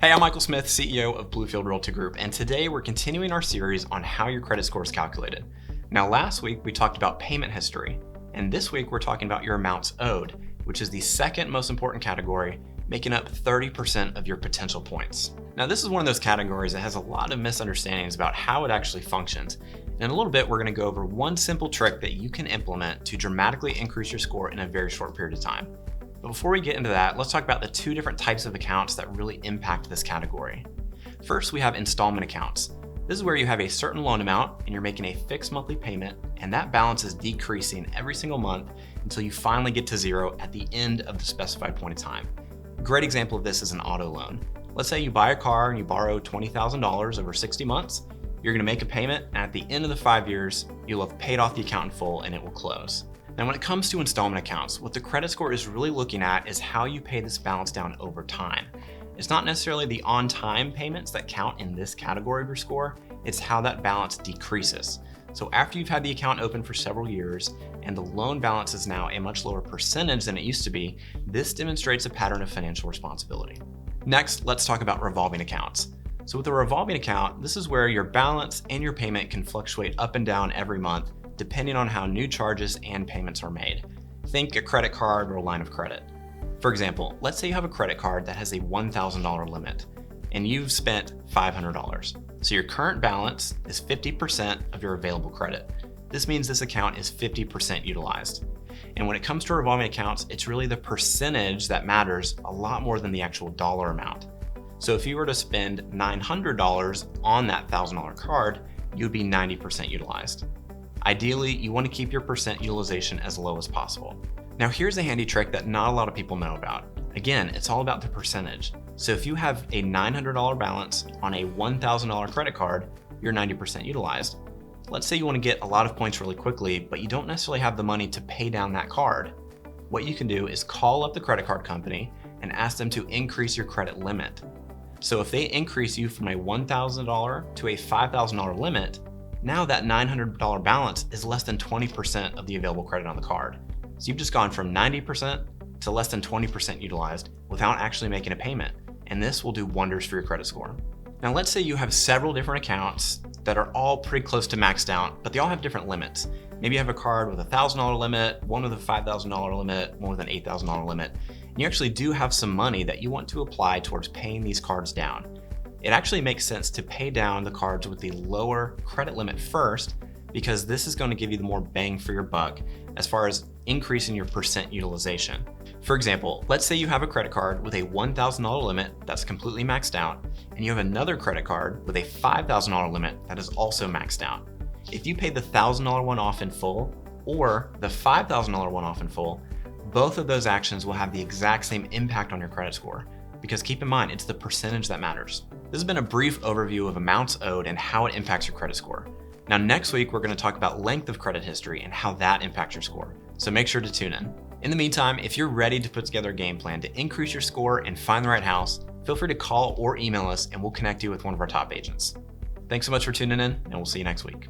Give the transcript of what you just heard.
Hey, I'm Michael Smith, CEO of Bluefield Realty Group, and today we're continuing our series on how your credit score is calculated. Now, last week we talked about payment history, and this week we're talking about your amounts owed, which is the second most important category, making up 30% of your potential points. Now, this is one of those categories that has a lot of misunderstandings about how it actually functions. And in a little bit, we're going to go over one simple trick that you can implement to dramatically increase your score in a very short period of time. But before we get into that, let's talk about the two different types of accounts that really impact this category. First, we have installment accounts. This is where you have a certain loan amount and you're making a fixed monthly payment, and that balance is decreasing every single month until you finally get to zero at the end of the specified point in time. A great example of this is an auto loan. Let's say you buy a car and you borrow $20,000 over 60 months. You're going to make a payment, and at the end of the 5 years, you'll have paid off the account in full and it will close. Now, when it comes to installment accounts, what the credit score is really looking at is how you pay this balance down over time. It's not necessarily the on-time payments that count in this category of your score, it's how that balance decreases. So after you've had the account open for several years and the loan balance is now a much lower percentage than it used to be, this demonstrates a pattern of financial responsibility. Next, let's talk about revolving accounts. So with a revolving account, this is where your balance and your payment can fluctuate up and down every month, depending on how new charges and payments are made. Think a credit card or a line of credit. For example, let's say you have a credit card that has a $1,000 limit and you've spent $500. So your current balance is 50% of your available credit. This means this account is 50% utilized. And when it comes to revolving accounts, it's really the percentage that matters a lot more than the actual dollar amount. So if you were to spend $900 on that $1,000 card, you'd be 90% utilized. Ideally, you want to keep your percent utilization as low as possible. Now, here's a handy trick that not a lot of people know about. Again, it's all about the percentage. So if you have a $900 balance on a $1,000 credit card, you're 90% utilized. Let's say you want to get a lot of points really quickly, but you don't necessarily have the money to pay down that card. What you can do is call up the credit card company and ask them to increase your credit limit. So if they increase you from a $1,000 to a $5,000 limit, now that $900 balance is less than 20% of the available credit on the card. So you've just gone from 90% to less than 20% utilized without actually making a payment. And this will do wonders for your credit score. Now, let's say you have several different accounts that are all pretty close to maxed out, but they all have different limits. Maybe you have a card with a $1,000 limit, one with a $5,000 limit, one with an $8,000 limit. And you actually do have some money that you want to apply towards paying these cards down. It actually makes sense to pay down the cards with the lower credit limit first, because this is going to give you the more bang for your buck as far as increasing your percent utilization. For example, let's say you have a credit card with a $1,000 limit that's completely maxed out, and you have another credit card with a $5,000 limit that is also maxed out. If you pay the $1,000 one off in full or the $5,000 one off in full, both of those actions will have the exact same impact on your credit score. Because keep in mind, it's the percentage that matters. This has been a brief overview of amounts owed and how it impacts your credit score. Now, next week, we're going to talk about length of credit history and how that impacts your score. So make sure to tune in. In the meantime, if you're ready to put together a game plan to increase your score and find the right house, feel free to call or email us and we'll connect you with one of our top agents. Thanks so much for tuning in, and we'll see you next week.